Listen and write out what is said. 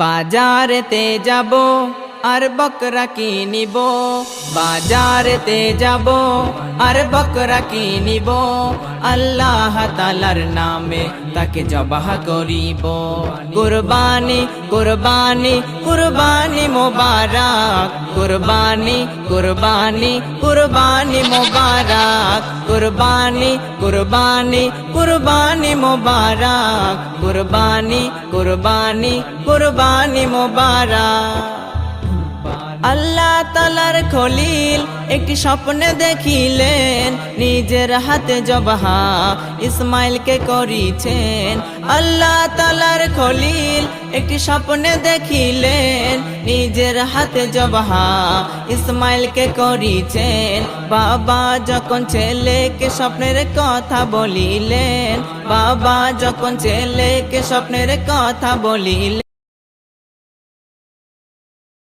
বাজারেতে যাব আর বকরা কিনিব, বাজারেতে যাব আর বকরা কিনিব, আল্লাহ তাআলার নামে তাকে জবাহ করিব। কুরবানি কুরবানি কুরবানি মোবারক, কুরবানি কুরবানি কুরবানি মোবারক, কুরবানি কুরবানি কুরবানি মোবারক, কুরবানি কুরবানি কুরবানি মোবারক। আল্লাহ তাআলার খলিল একটি স্বপ্নে দেখিলেন, নিজের হাতে জবাহ ইসমাইলকে করিছেন। আল্লাহ তাআলার খলিল একটি স্বপ্নে দেখিলেন, নিজের হাতে জবাহ ইসমাইলকে করিছেন। বাবা যখন ছেলেকে স্বপ্নের কথা বলিলেন, বাবা যখন ছেলেকে স্বপ্নের কথা বলিলেন,